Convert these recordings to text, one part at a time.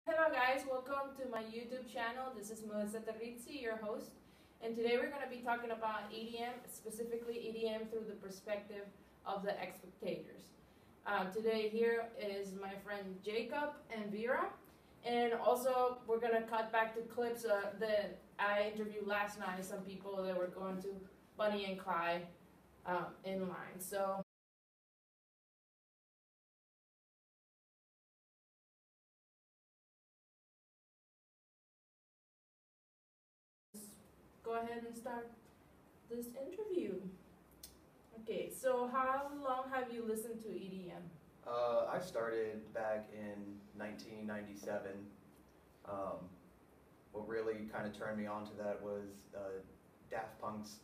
Hello guys, welcome to my YouTube channel. This is Melissa Terrizzi, your host, and today we're going to be talking about EDM, specifically EDM through the perspective of the spectators. Today here is my friend Jacob and Vera, and also we're going to cut back to clips that I interviewed last night, some people that were going to Bonnie and Clyde in line. So go ahead and start this interview. Okay, so how long have you listened to EDM? I started back in 1997. What really kind of turned me on to that was Daft Punk's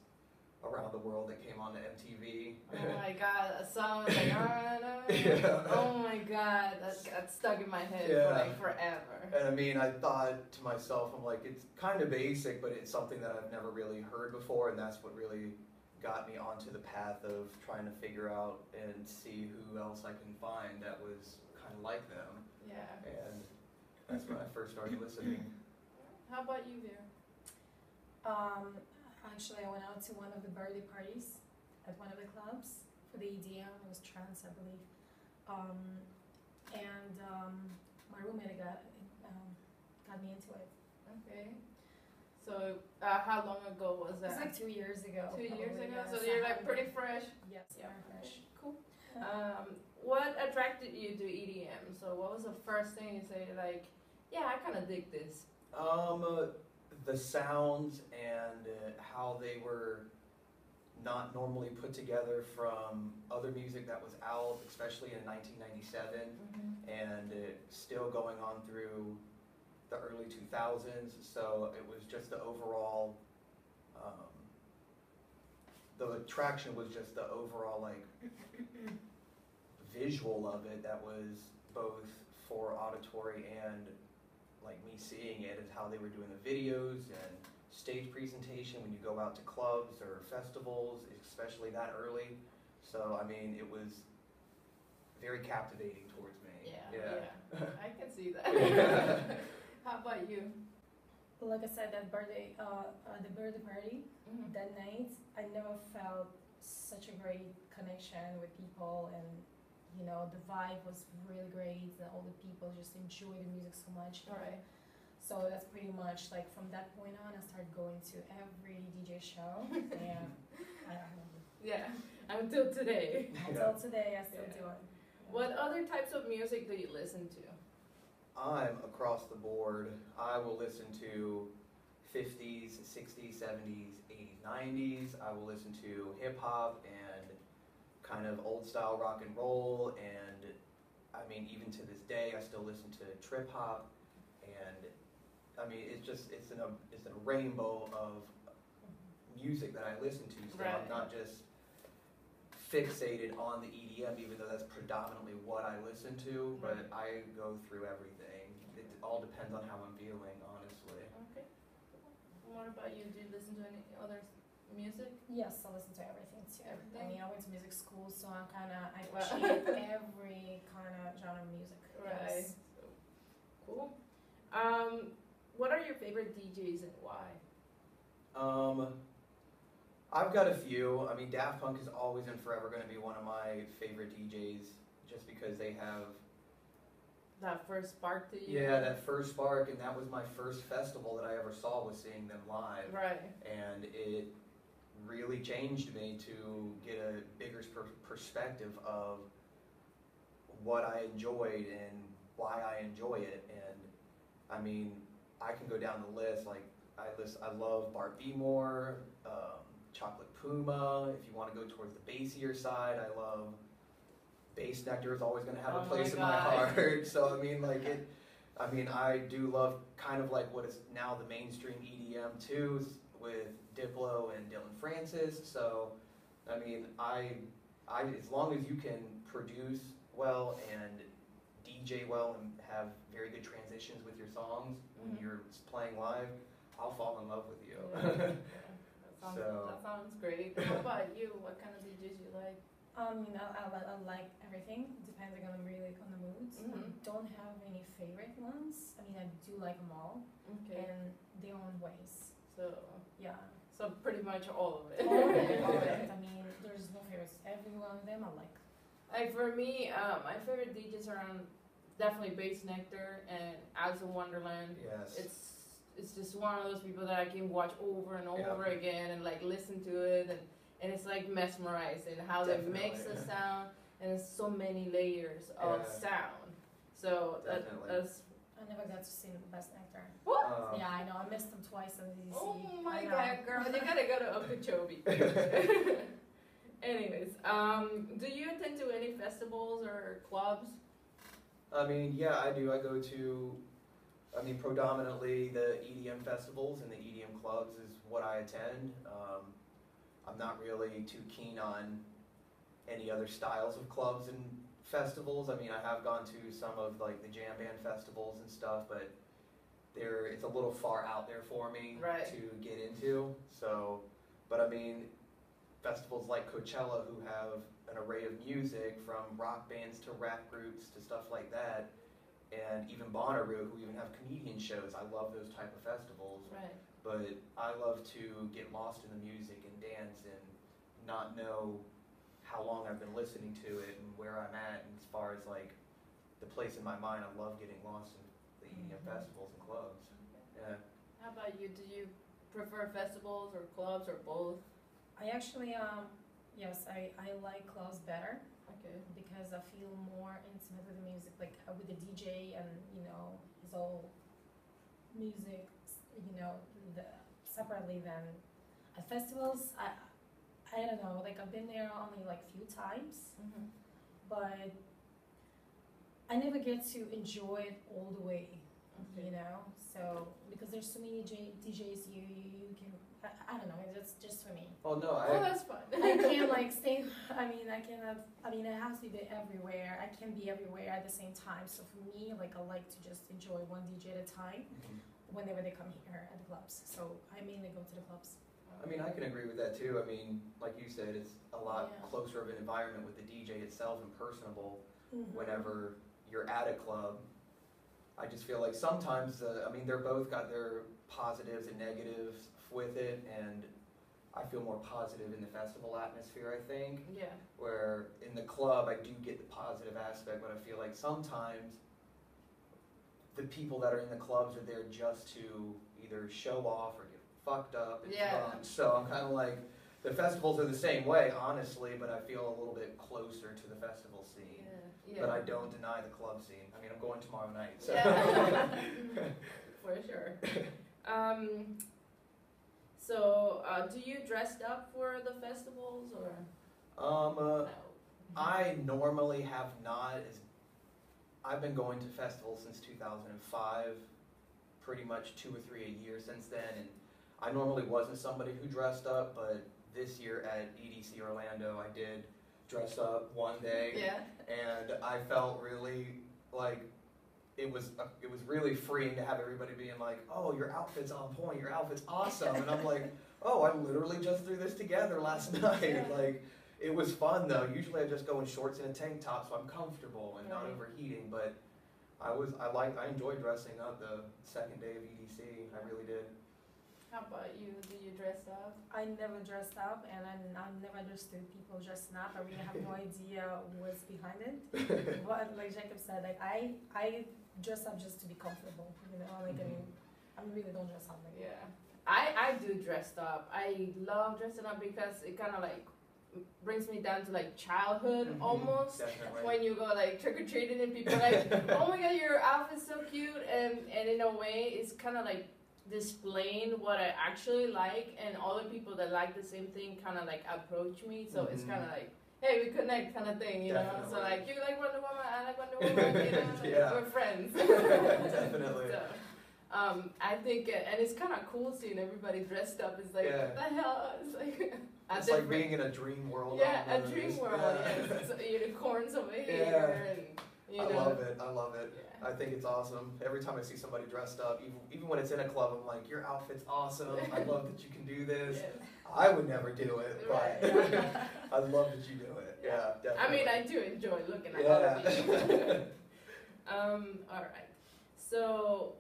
Around the World that came on to MTV. Oh my god, that song was like, Yeah. oh my god, that got stuck in my head for like forever. And I mean, I thought to myself, I'm like, it's kind of basic, but it's something that I've never really heard before, and that's what really got me onto the path of trying to figure out and see who else I can find that was kind of like them. Yeah. And that's when I first started listening. How about you, Vera? Actually, I went out to one of the birthday parties at one of the clubs for the EDM. It was trance, I believe. My roommate got me into it. Okay. So, how long ago was It was that? like 2 years ago. 2 years probably, ago? yes. So you're like pretty fresh? Yes, Yeah. very fresh. Cool. What attracted you to EDM? So what was the first thing you say, like, yeah, I kind of dig this? The sounds and how they were not normally put together from other music that was out, especially in 1997, and still going on through the early 2000s. So it was just the overall, the attraction was just the overall like visual of it that was both for auditory and like me seeing it, and how they were doing the videos and stage presentation when you go out to clubs or festivals, especially that early. So I mean, it was very captivating towards me. Yeah. I can see that. Yeah. How about you? Like I said, that birthday, the birthday party that night, I never felt such a great connection with people, and you know, the vibe was really great. All the people just enjoy the music so much. All right. So that's pretty much like from that point on, I started going to every DJ show, and I don't know. Yeah, until today. Until today, I still Yeah. do it. What other types of music do you listen to? I'm across the board. I will listen to 50s, 60s, 70s, 80s, 90s. I will listen to hip hop and kind of old style rock and roll, and I mean, even to this day I still listen to trip hop, and I mean, it's a rainbow of music that I listen to, so Right. I'm not just fixated on the EDM, even though that's predominantly what I listen to, but I go through everything. It all depends on how I'm feeling, honestly. Okay. What about you? Do you listen to any other music? Yes, I listen to everything too. Everything? I mean, I went to music school, so I Wow. appreciate every kind of genre of music. Right. Yes. So, cool. What are your favorite DJs and why? I've got a few. I mean, Daft Punk is always and forever going to be one of my favorite DJs, just because they have That first spark to you? that first spark, and that was my first festival that I ever saw, was seeing them live. Right. And it really changed me to get a bigger perspective of what I enjoyed and why I enjoy it. And I mean, I can go down the list. Like I love Bart Beamore, Chocolate Puma. If you want to go towards the bassier side, I love Bass Nectar. Is always going to have a place in my heart. So I mean, like it. I mean, I do love kind of like what is now the mainstream EDM too, with Diplo and Dylan Francis. So, I mean, I as long as you can produce well and DJ well and have very good transitions with your songs when you're playing live, I'll fall in love with you. Yeah. That sounds great. What about you? What kind of DJs you like? I like everything, depending on the moods. Mhm. Don't have any favorite ones. I mean, I do like them all Okay. in their own ways. So Yeah. so pretty much all of it. All of it, all of it. I mean, there's no favorites. Every one of them I like. Like for me, my favorite DJs are definitely Bass Nectar and Alice in Wonderland. Yes. It's just one of those people that I can watch over and over Yeah. again and like listen to it and it's like mesmerizing how Definitely. they mix the sound and there's so many layers of Yeah. sound. So Definitely. that's I never got to see the Best Nectar. what? Yeah, I know. I missed them twice on DDC. Oh my I know. god, girl, you gotta go to Okeechobee. Anyways, do you attend to any festivals or clubs? I mean, yeah, I do. I go to, I mean, predominantly the EDM festivals and the EDM clubs is what I attend. I'm not really too keen on any other styles of clubs and festivals. I mean, I have gone to some of like the jam band festivals and stuff, but it's a little far out there for me Right. to get into. So, but I mean, festivals like Coachella, who have an array of music from rock bands to rap groups to stuff like that, and even Bonnaroo, who even have comedian shows. I love those type of festivals, Right. but I love to get lost in the music and dance and not know how long I've been listening to it and where I'm at, and as far as like the place in my mind. I love getting lost in the EDM festivals and clubs. Yeah. How about you? Do you prefer festivals or clubs or both? I actually, yes, I like clubs better Okay. because I feel more intimate with the music, like with the DJ and, his whole music, separately than at festivals. I don't know, like I've been there only like few times, Mm-hmm. but I never get to enjoy it all the way, Okay. so because there's so many DJs you can, I don't know, it's just for me. Oh no, Oh, that's fun. I can't like stay. It has to be everywhere. I can't be everywhere at the same time. So for me, like I like to just enjoy one DJ at a time whenever they come here at the clubs. So I mainly go to the clubs. I mean, I can agree with that too. I mean, like you said, it's a lot Yeah. closer of an environment with the DJ itself and personable. Mhm. Whenever you're at a club, I just feel like sometimes, they're both got their positives and negatives with it, and I feel more positive in the festival atmosphere, I think. Yeah. Where in the club, I do get the positive aspect, but I feel like sometimes the people that are in the clubs are there just to either show off or get fucked up and Yeah. drunk. So I'm kind of like, the festivals are the same way, honestly, but I feel a little bit closer to the festival scene. Yeah. But I don't deny the club scene. I mean, I'm going tomorrow night, so. Yeah. For sure. So, do you dress up for the festivals or no? I normally have not. I've been going to festivals since 2005, pretty much 2 or 3 a year since then, and I normally wasn't somebody who dressed up, but this year at EDC Orlando, I did dress up one day, Yeah. and I felt really like it was really freeing to have everybody being like, "Oh, your outfit's on point, your outfit's awesome," and I'm like, "Oh, I literally just threw this together last night." Yeah. Like, it was fun though. Usually I just go in shorts and a tank top, so I'm comfortable and not Right. overheating. But I enjoyed dressing up the second day of EDC. I really did. How about you? Do you dress up? I never dressed up, and I never understood people dressing up. I really have no idea what's behind it. But like Jacob said, like I dress up just to be comfortable. I really don't dress up like that. Yeah. I do dress up. I love dressing up because it kind of like brings me down to like childhood almost. Definitely. When you go like trick or treating and people are like, oh my god, your outfit's so cute, and in a way it's kind of like displaying what I actually like, and other people that like the same thing kind of like approach me, so it's kind of like, hey, we connect kind of thing, you know. So Definitely. like, you like Wonder Woman, I like Wonder Woman, you know, like, Yeah. we're friends. Definitely. So, I think, and it's kind of cool seeing everybody dressed up. It's like, Yeah. what the hell? It's like, It's like being in a dream world. yeah, a almost. dream world. Yeah. Yes, so unicorns over here, Yeah. and You I know? love it. I love it. Yeah. I think it's awesome. Every time I see somebody dressed up, even when it's in a club, I'm like, your outfit's awesome. I love that you can do this. Yes. I would never do it, but Right. I love that you do it. Yeah, I definitely. mean, I do enjoy looking at other people. Yeah. All right. So,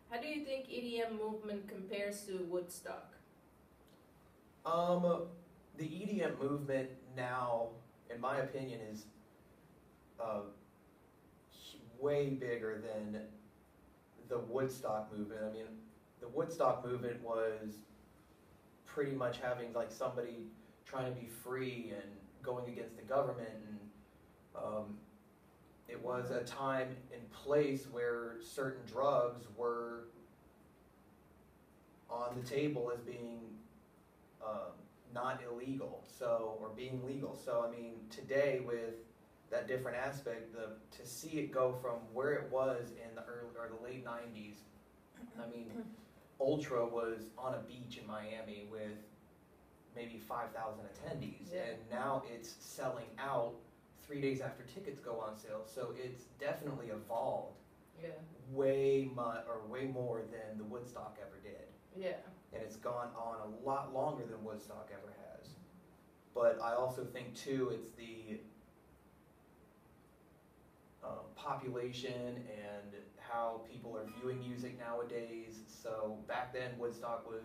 how do you think EDM movement compares to Woodstock? The EDM movement now, in my opinion, is way bigger than the Woodstock movement. I mean, the Woodstock movement was pretty much having like somebody trying to be free and going against the government, and it was a time and place where certain drugs were on the table as being not illegal, so, or being legal. So I mean, today with that different aspect, to see it go from where it was in the early or the late '90s. I mean, Ultra was on a beach in Miami with maybe 5,000 attendees, Yeah. and now it's selling out 3 days after tickets go on sale. So it's definitely evolved Yeah. way more than the Woodstock ever did. Yeah. And it's gone on a lot longer than Woodstock ever has. But I also think too, it's the population and how people are viewing music nowadays. So back then Woodstock was,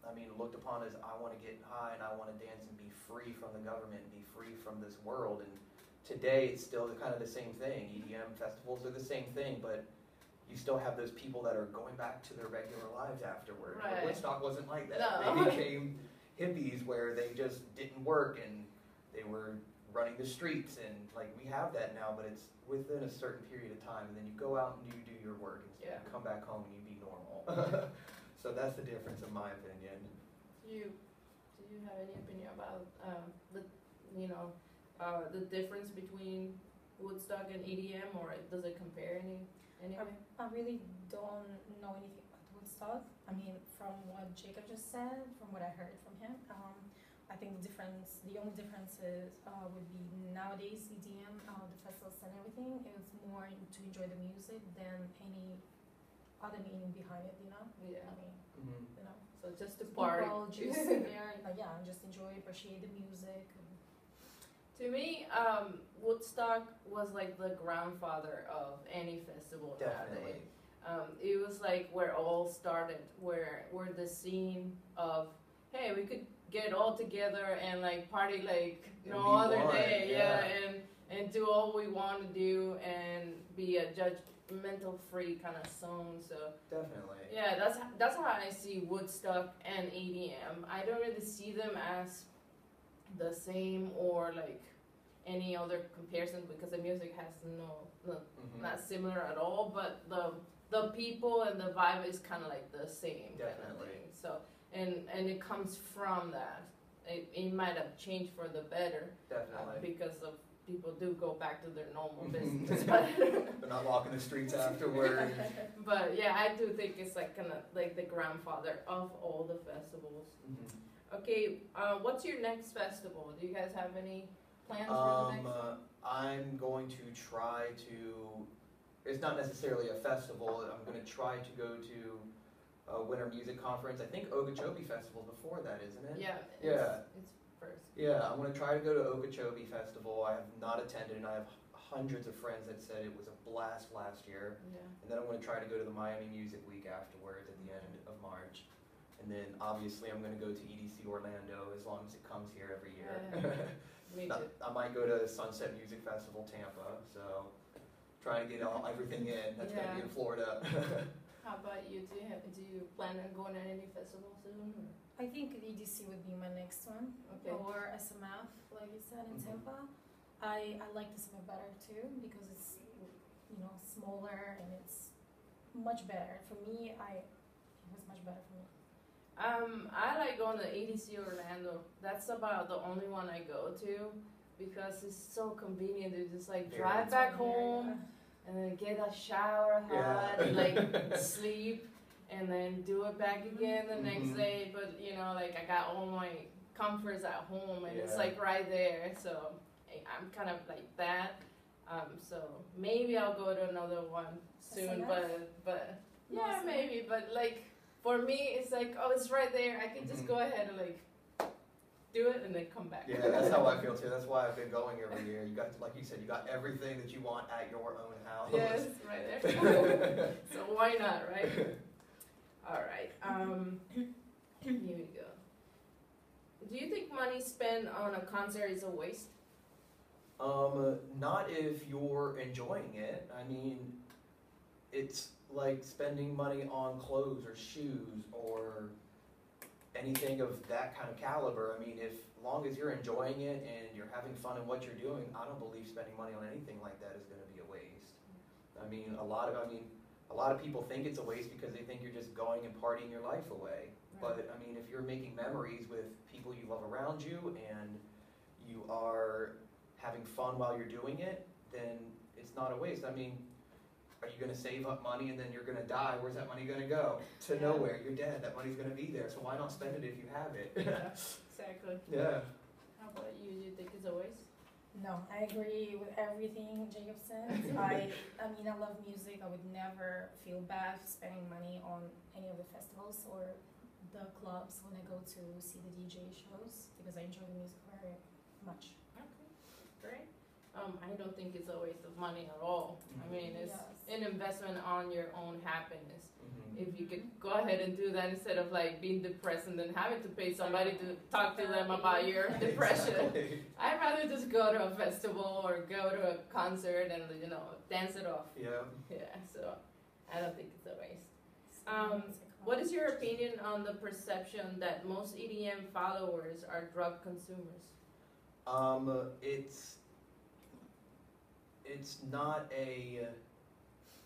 I mean, looked upon as, I want to get high and I want to dance and be free from the government and be free from this world. And today it's still kind of the same thing. EDM festivals are the same thing, but you still have those people that are going back to their regular lives afterward. Right. But Woodstock wasn't like that. No. They became hippies where they just didn't work and they were running the streets, and like we have that now, but it's within a certain period of time, and then you go out and you do your work and Yeah. come back home and you be normal. So that's the difference in my opinion. Do you have any opinion about the difference between Woodstock and EDM, or does it compare anyway? I really don't know anything about Woodstock. I mean, from what Jacob just said, from what I heard from him, I think the only difference is would be nowadays EDM, the festivals and everything is more to enjoy the music than any other meaning behind it. You know? Yeah. I mean, you know. So just to party. People just sit there, and just enjoy, appreciate the music. To me, Woodstock was like the grandfather of any festival Definitely. nowadays. It was like where it all started, where the scene of, hey, we could get all together and like party like And no be other one, day, yeah. and do all we want to do and be a judgmental free kind of zone. So Definitely. yeah, that's how I see Woodstock and EDM. I don't really see them as the same or like any other comparison, because the music has not similar at all, but the people and the vibe is kind of like the same kind of Definitely. thing. So and it comes from that. It might have changed for the better Definitely. because of people do go back to their normal business, but They're not walking the streets afterward. but yeah, I do think it's like kind of like the grandfather of all the festivals. Okay, what's your next festival? Do you guys have any plans for the next one? I'm going to try to, it's not necessarily a festival, I'm going to try to go to a Winter Music Conference. I think Okeechobee Festival's before that, isn't it? Yeah, Yeah. it's first. Yeah, I'm going to try to go to Okeechobee Festival. I have not attended, and I have hundreds of friends that said it was a blast last year. Yeah. And then I'm going to try to go to the Miami Music Week afterwards at the end of March. And then obviously I'm going to go to EDC Orlando as long as it comes here every year. Me too. I might go to Sunset Music Festival Tampa, so trying to get everything in. That's going to be in Florida. How about you? Do you plan on going to any festival soon? Or? I think EDC would be my next one, Okay. or SMF, like you said in Tampa. I like the SMF better too because it's smaller and it's much better for me. It was much better for me. I like going to EDC Orlando. That's about the only one I go to because it's so convenient to just like drive back home and then get a shower hot, and like sleep, and then do it back again the next day. But like I got all my comforts at home, and it's like right there. So I'm kind of like that. So maybe I'll go to another one soon, but yeah, maybe. But like for me, it's like, oh, it's right there. I can just go ahead and like do it and then come back. Yeah, that's how I feel too. That's why I've been going every year. You got, like you said, you got everything that you want at your own house. Yes, right there. So why not, right? All right. Here we go. Do you think money spent on a concert is a waste? Not if you're enjoying it. I mean, it's like spending money on clothes or shoes or anything of that kind of caliber. I mean, if long as you're enjoying it and you're having fun in what you're doing, I don't believe spending money on anything like that is going to be a waste. I mean, a lot of people think it's a waste because they think you're just going and partying your life away. Right. But I mean, if you're making memories with people you love around you and you are having fun while you're doing it, then it's not a waste. I mean, are you going to save up money and then you're going to die? Where's that money going to go? To nowhere. You're dead. That money's going to be there. So why not spend it if you have it? Yeah, exactly. Yeah. How about you? Do you think it's a waste? No, I agree with everything Jacob said. I mean, I love music. I would never feel bad spending money on any of the festivals or the clubs when I go to see the DJ shows because I enjoy the music very much. Okay, great. I don't think it's a waste of money at all. I mean, it's an investment on your own happiness. If you could go ahead and do that instead of like being depressed and then having to pay somebody to talk to them about your depression. Exactly. I'd rather just go to a festival or go to a concert and, you know, dance it off. Yeah. Yeah, so I don't think it's a waste. What is your opinion on the perception that most EDM followers are drug consumers? It's not a,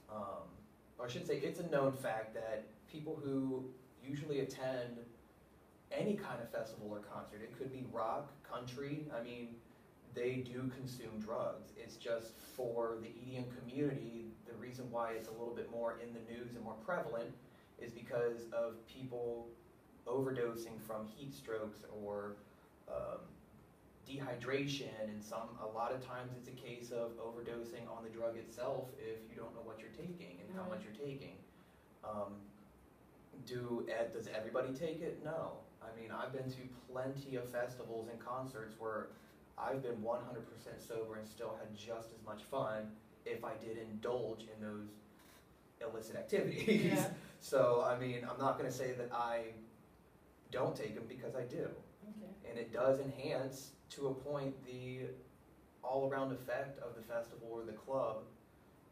or I should say it's a known fact that people who usually attend any kind of festival or concert, it could be rock, country, I mean, they do consume drugs. It's just for the EDM community, the reason why it's a little bit more in the news and more prevalent is because of people overdosing from heat strokes or dehydration, and a lot of times it's a case of overdosing on the drug itself if you don't know what you're taking and how much you're taking. Does everybody take it? No. I mean, I've been to plenty of festivals and concerts where I've been 100% sober and still had just as much fun if I did indulge in those illicit activities. Yeah. So, I mean, I'm not going to say that I don't take them because I do. Okay. And it does enhance, to a point, the all-around effect of the festival or the club.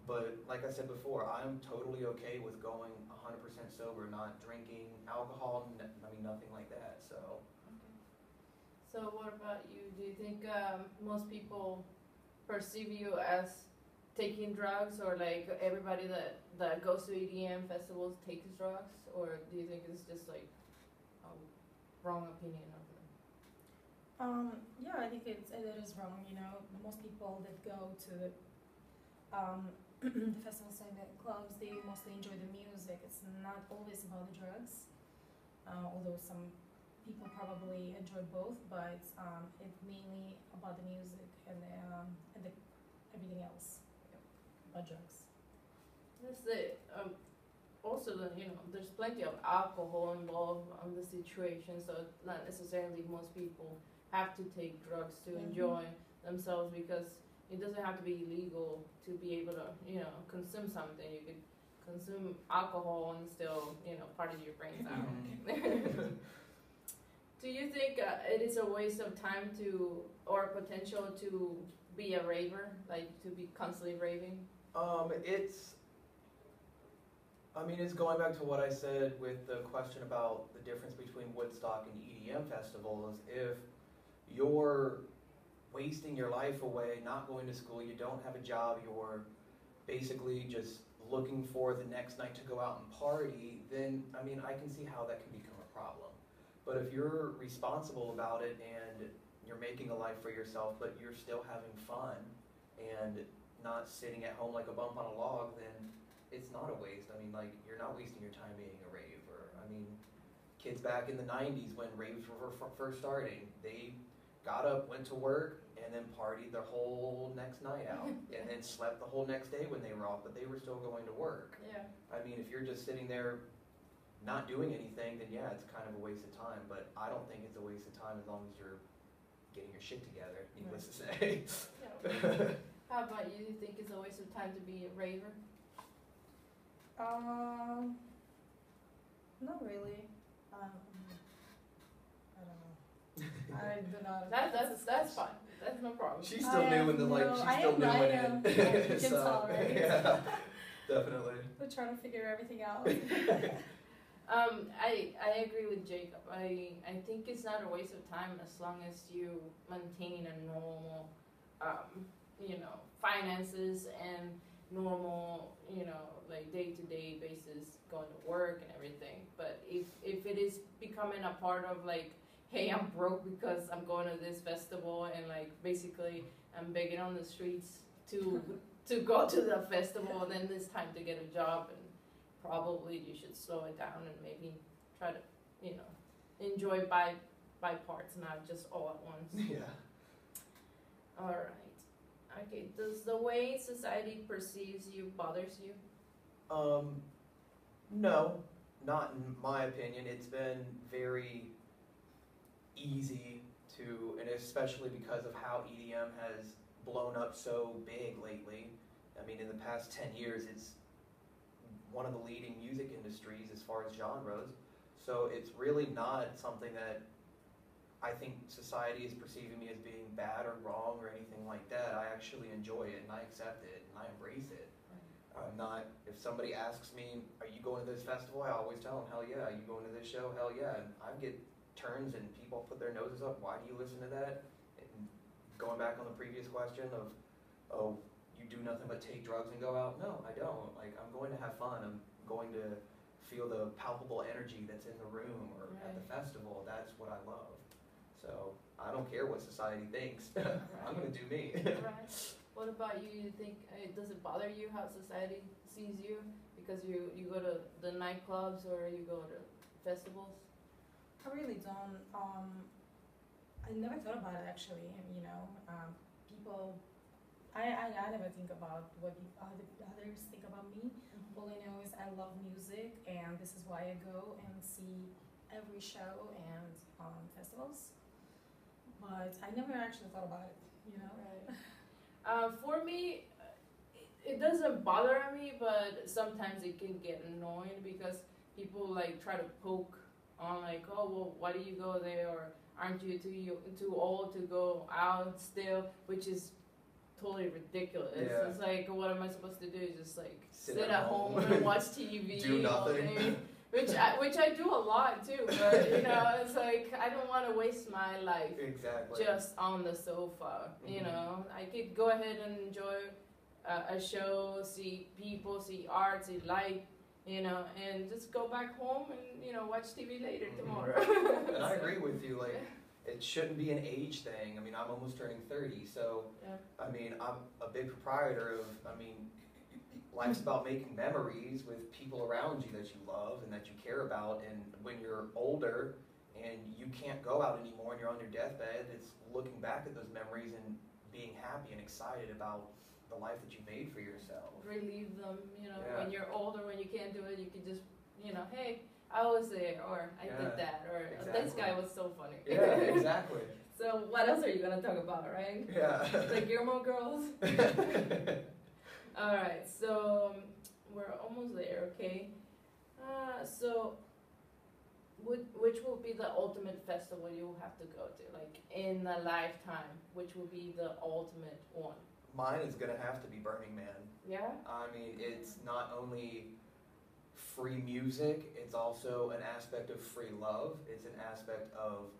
But like I said before, I'm totally okay with going 100% sober, not drinking alcohol, nothing like that. So. Okay. So what about you? Do you think most people perceive you as taking drugs, or like everybody that goes to EDM festivals takes drugs, or do you think it's just like a wrong opinion of them? Yeah, I think it is wrong. You know, most people that go to the festivals and the clubs, they mostly enjoy the music. It's not always about the drugs, although some people probably enjoy both, but it's mainly about the music and the everything else about drugs. That's it. Also, there's plenty of alcohol involved on the situation, so not necessarily most people have to take drugs to enjoy themselves, because it doesn't have to be illegal to be able to, consume something. You could consume alcohol and still, party your brains out. Do you think it is a waste of time or potential to be a raver, like to be constantly raving? It's going back to what I said with the question about the difference between Woodstock and EDM festivals. If you're wasting your life away, not going to school, you don't have a job, you're basically just looking for the next night to go out and party, then, I can see how that can become a problem. But if you're responsible about it and you're making a life for yourself, but you're still having fun and not sitting at home like a bump on a log, then it's not a waste. You're not wasting your time being a raver. Kids back in the 90s when raves were first starting, they got up, went to work, and then partied their whole next night out, and then slept the whole next day when they were off, but they were still going to work. Yeah. I mean, if you're just sitting there not doing anything, then yeah, it's kind of a waste of time, but I don't think it's a waste of time as long as you're getting your shit together, needless to say. Yeah. How about you? Do you think it's a waste of time to be a raver? Not really. I don't know. I do not. That's fine. That's no problem. She's still new in the, like, she's still new in it. You can So, tell, right? yeah, definitely. We're trying to figure everything out. I agree with Jacob. I think it's not a waste of time as long as you maintain a normal, finances and normal, like day-to-day basis going to work and everything. But if it is becoming a part of like, hey, I'm broke because I'm going to this festival and like basically I'm begging on the streets to go to the festival, then it's time to get a job, and probably you should slow it down and maybe try to, enjoy by parts, not just all at once. Yeah. All right. Okay. Does the way society perceives you bothers you? No, not in my opinion. It's been very easy to, and especially because of how EDM has blown up so big lately. I mean, in the past 10 years, it's one of the leading music industries as far as genres. So it's really not something that I think society is perceiving me as being bad or wrong or anything like that. I actually enjoy it and I accept it and I embrace it. I'm not, if somebody asks me, are you going to this festival? I always tell them, hell yeah. Are you going to this show? Hell yeah. And I get turns and people put their noses up. Why do you listen to that? And going back on the previous question of, oh, you do nothing but take drugs and go out? No, I don't. Like, I'm going to have fun. I'm going to feel the palpable energy that's in the room or at the festival. That's what I love. So I don't care what society thinks. I'm going to do me. Right. What about you? You think, does it bother you how society sees you because you go to the nightclubs or you go to festivals? I really don't. I never thought about it actually. People. I never think about what others think about me. Mm-hmm. All I know is I love music, and this is why I go and see every show and festivals. But I never actually thought about it. Right. For me, it doesn't bother me, but sometimes it can get annoying because people like try to poke on like, oh, well, why do you go there? Or aren't you too old to go out still? Which is totally ridiculous. Yeah. It's like, what am I supposed to do? Just like Sit sit at at home home. and watch TV Do all nothing. day. Which I do a lot too, but it's like I don't want to waste my life Exactly. just on the sofa. Mhm. I could go ahead and enjoy a show, see people, see art, see light, and just go back home and watch TV later Mhm. tomorrow. And I agree with you. Like, it shouldn't be an age thing. I mean, I'm almost turning 30, so Yeah. I mean, I'm a big proprietor of. I mean, life's about making memories with people around you that you love and that you care about. And when you're older and you can't go out anymore and you're on your deathbed, it's looking back at those memories and being happy and excited about the life that you made for yourself. Relieve them, Yeah. when you're older, when you can't do it, you can just, hey, I was there, or I Yeah, did that, or this exactly. guy was so funny. Yeah, exactly. So what else are you gonna talk about, right? Yeah. The Gilmore Girls. All right, so we're almost there. Okay. So, which will be the ultimate festival you will have to go to, like in a lifetime? Which will be the ultimate one? Mine is gonna have to be Burning Man. Yeah. I mean, it's not only free music, it's also an aspect of free love. It's an aspect of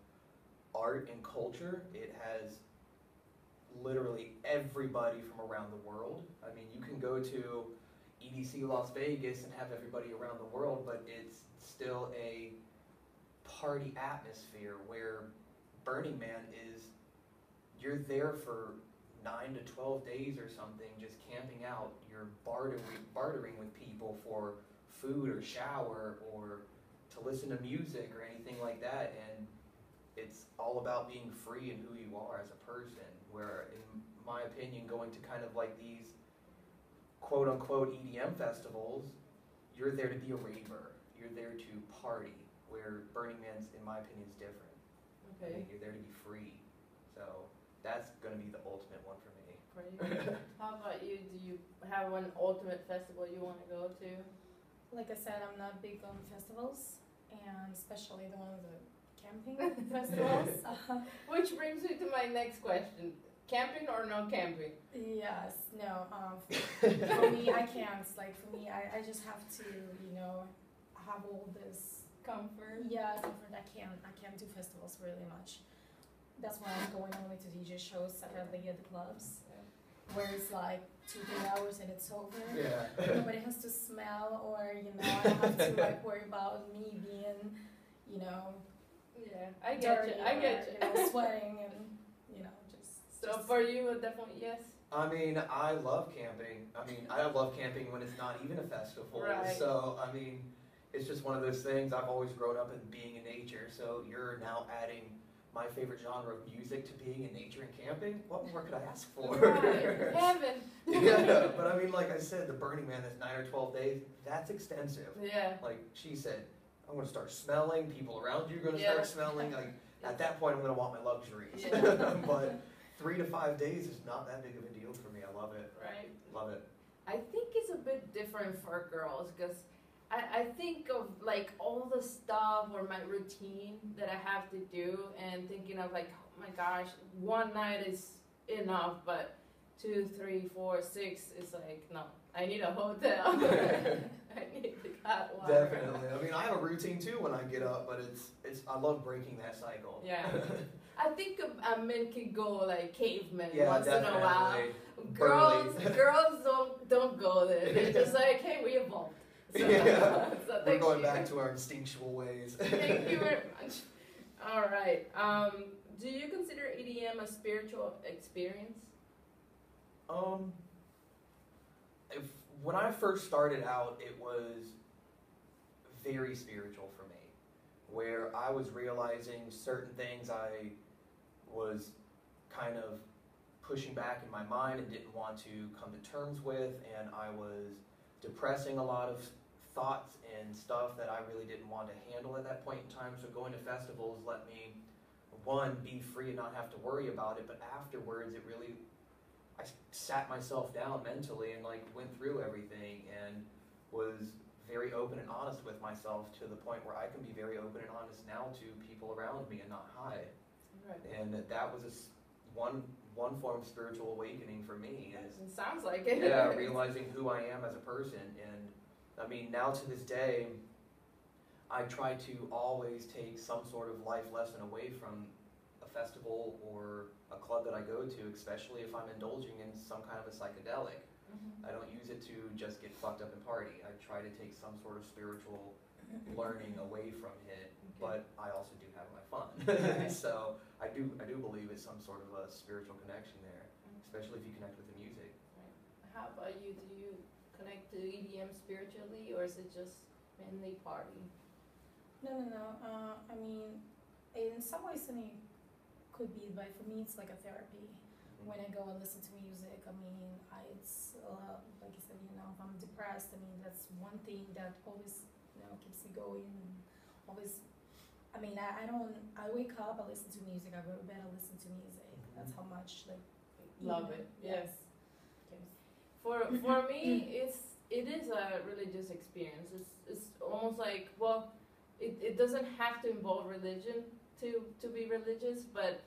art and culture. It has literally everybody from around the world. I mean, you can go to EDC Las Vegas and have everybody around the world, but it's still a party atmosphere where Burning Man is, you're there for 9 to 12 days or something, just camping out. You're bartering with people for food or shower or to listen to music or anything like that, and it's all about being free in who you are as a person, where in my opinion, going to kind of like these quote unquote EDM festivals, you're there to be a raver, you're there to party, where Burning Man's, in my opinion, is different. Okay. You're there to be free. So that's going to be the ultimate one for me. Right. How about you? Do you have an ultimate festival you want to go to? Like I said, I'm not big on festivals, and especially the ones that camping festivals. Which brings me to my next question. Camping or no camping? Yes, no. For me, I can't. Like for me, I just have to, have all this Comfort? Yeah, comfort. I can't do festivals really much. That's why I'm going only to DJ shows separately at the clubs, where it's like 2-3 hours and it's over. Yeah. Nobody has to smell, or I don't have to like worry about me being, Yeah, I get dirty you. I get you. or, sweating and just. So for you, definitely yes. I mean, I love camping. I love camping when it's not even a festival. Right. So, it's just one of those things. I've always grown up in being in nature. So you're now adding my favorite genre of music to being in nature and camping. What more could I ask for? Right. Heaven. Yeah, but like I said, the Burning Man, that's 9 or 12 days. That's extensive. Yeah. Like she said, I'm going to start smelling. People around you are going to Yeah. start smelling. Like at that point, I'm going to want my luxuries. Yeah. But 3 to 5 days is not that big of a deal for me. I love it. Right. Love it. I think it's a bit different for girls because I think of like all the stuff or my routine that I have to do and thinking of like, oh my gosh, one night is enough, but 2, 3, 4, 6 is like, no, I need a hotel. I need the hot water. Definitely. I have a routine too when I get up, but it's I love breaking that cycle. Yeah. I think men can go like cavemen Yeah, once definitely. in a while. Burly. Girls don't go there. They're just like, hey, we evolved. So, Yeah. so We're thank going you. back to our instinctual ways. Thank you very much. All right. Do you consider EDM a spiritual experience? When I first started out, it was very spiritual for me, where I was realizing certain things I was kind of pushing back in my mind and didn't want to come to terms with, and I was depressing a lot of thoughts and stuff that I really didn't want to handle at that point in time. So going to festivals let me, one, be free and not have to worry about it, but afterwards I sat myself down mentally and like went through everything and was very open and honest with myself to the point where I can be very open and honest now to people around me and not hide. Right. And that was one form of spiritual awakening for me. It sounds like it. Yeah, realizing who I am as a person. And now to this day, I try to always take some sort of life lesson away from a festival or a club that I go to, especially if I'm indulging in some kind of a psychedelic. Mhm. I don't use it to just get fucked up and party. I try to take some sort of spiritual learning away from it, but I also do have my fun. Right. So I do believe it's some sort of a spiritual connection there, especially if you connect with the music. Right. How about you? Do you connect to EDM spiritually, or is it just mainly party? No. In some ways, could be, but for me, it's like a therapy. When I go and listen to music, it's like you said, if I'm depressed, that's one thing that always, keeps me going. And always, I wake up, I listen to music. I go to bed, I listen to music. That's how much Love it. Yes. For me, it is a religious experience. It's almost like, well, it doesn't have to involve religion to be religious, but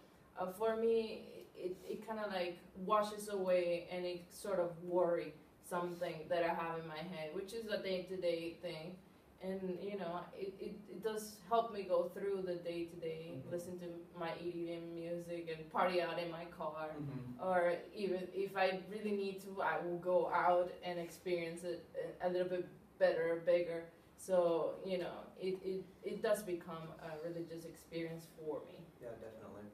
for me, it kind of like washes away any sort of worry, something that I have in my head, which is a day-to-day thing. And, it does help me go through the day-to-day, listen to my EDM music and party out in my car. Or even if I really need to, I will go out and experience it a little bit better, bigger. So, it does become a religious experience for me. Yeah, definitely.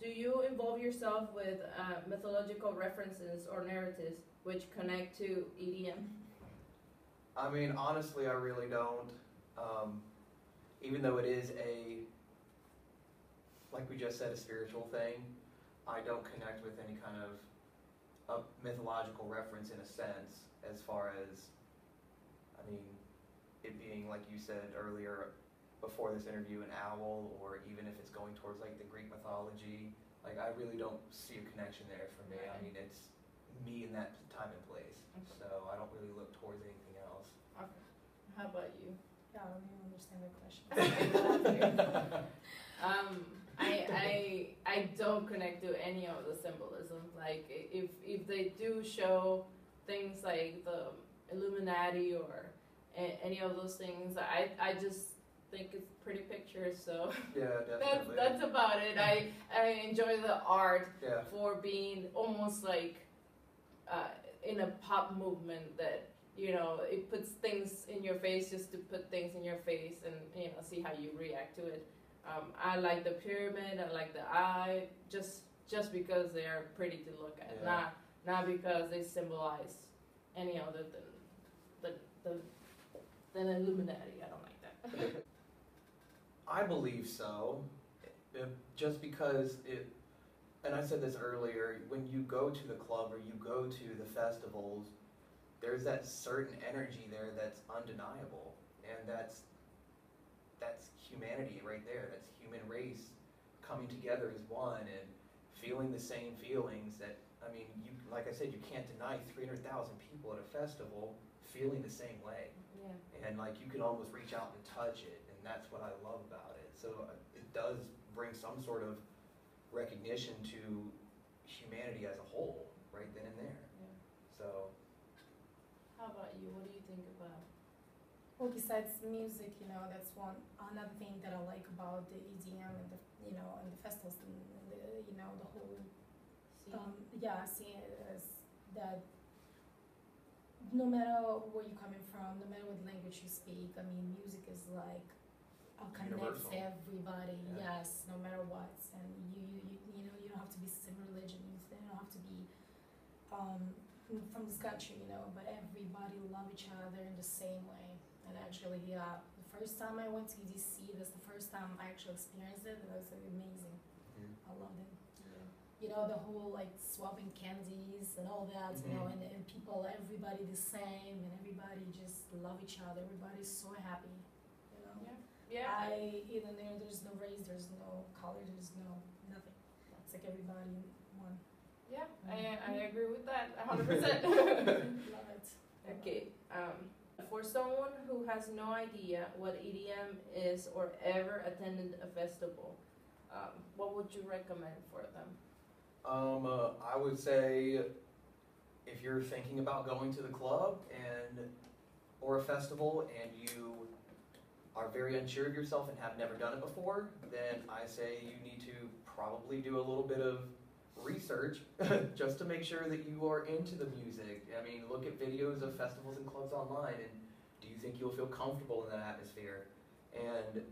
Do you involve yourself with mythological references or narratives which connect to EDM? Honestly, I really don't. even though it is like we just said, a spiritual thing, I don't connect with any kind of a mythological reference in a sense, as far as, I mean, it being, like you said earlier before this interview, an owl, or even if it's going towards like the Greek mythology, like I really don't see a connection there for me. I mean, it's me in that time and place, so I don't really look towards anything else. Okay. How about you? Yeah, I don't even understand the question. I don't connect to any of the symbolism. Like if they do show things like the Illuminati or any of those things, I just think it's pretty pictures. So Yeah, definitely. that's about it. I enjoy the art Yeah. for being almost like in a pop movement that, you know, it puts things in your face just to put things in your face and, you know, see how you react to it. I like the pyramid, I like the eye, just because they are pretty to look at, Yeah. not because they symbolize any other than Illuminati. I don't like that. I believe so, just because and I said this earlier, when you go to the club or you go to the festivals, there's that certain energy there that's undeniable, and that's humanity right there. That's human race coming together as one and feeling the same feelings. That, I mean, you, like I said, you can't deny 300,000 people at a festival feeling the same way. Yeah. And like you can almost reach out and touch it, and that's what I love about it. So it does bring some sort of recognition to humanity as a whole, right then and there. Yeah. So. How about you? What do you think about? Well, besides music, you know, that's another thing that I like about the EDM and the, you know, and the festivals and the, you know, the whole seeing it as that no matter where you're coming from, no matter what language you speak, I mean, music is like connects Universal. everybody. Yeah. Yes, no matter what, and you know, you don't have to be the same religion. You don't have to be from this country, you know, but everybody love each other in the same way. And actually, the first time I went to EDC, that's the first time I actually experienced it, and it was amazing. Mm-hmm. I loved it. Yeah. You know, the whole like swapping candies and all that, you know, and people, everybody the same, and everybody just love each other. Everybody's so happy, you know. Yeah. Even there's no race, there's no color, there's no nothing. It's like everybody one. Yeah, I agree with that 100%. Love it. Okay. For someone who has no idea what EDM is or ever attended a festival, what would you recommend for them? I would say if you're thinking about going to the club or a festival and you are very unsure of yourself and have never done it before, then I say you need to probably do a little bit of research just to make sure that you are into the music. I mean, look at videos of festivals and clubs online, and do you think you'll feel comfortable in that atmosphere? And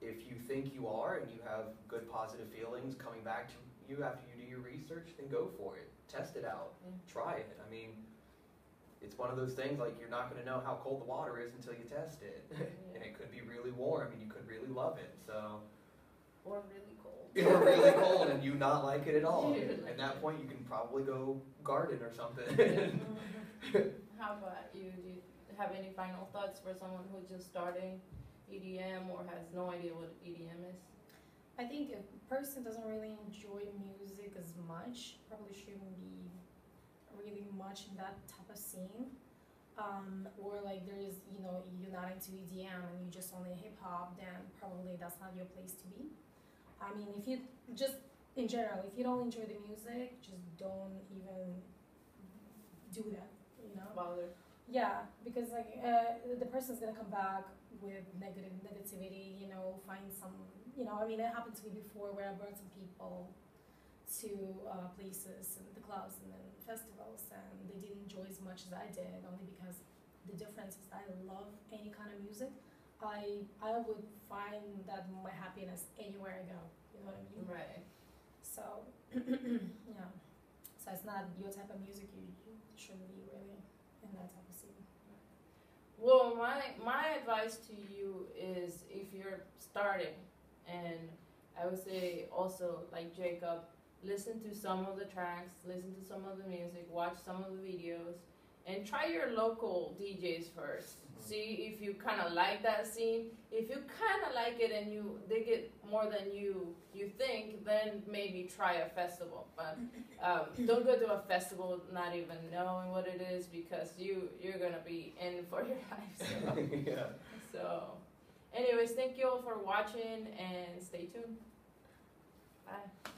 if you think you are and you have good positive feelings coming back to you after you do your research, then go for it. Test it out. Try it. I mean, it's one of those things, like, you're not going to know how cold the water is until you test it. And it could be really warm and you could really love it. So, or really cold. or really cold and you not like it at all. At that point, you can probably go garden or something. How about you? Do you have any final thoughts for someone who's just starting EDM or has no idea what EDM is? I think if a person doesn't really enjoy music as much, probably shouldn't be really much in that type of scene. Or like there's, you know, you're not into EDM and you just only hip hop, then probably that's not your place to be. I mean, if you just, in general, if you don't enjoy the music, just don't even do that, you know? Bother. Yeah, because like the person's gonna come back with negativity, you know, find some, you know, I mean, it happened to me before where I brought some people to places and the clubs and then festivals, and they didn't enjoy as much as I did, only because the difference is I love any kind of music. I would find that my happiness anywhere I go, you know what I mean? Right. So, yeah. So it's not your type of music, you shouldn't be really in that type of scene. Well, my advice to you is if you're starting, and I would say also like Jacob, listen to some of the tracks, listen to some of the music, watch some of the videos, and try your local DJs first. See if you kind of like that scene. If you kind of like it and you dig it more than you think, then maybe try a festival. But don't go to a festival not even knowing what it is, because you're gonna be in for your life. So, Yeah. so, anyways, thank you all for watching and stay tuned. Bye.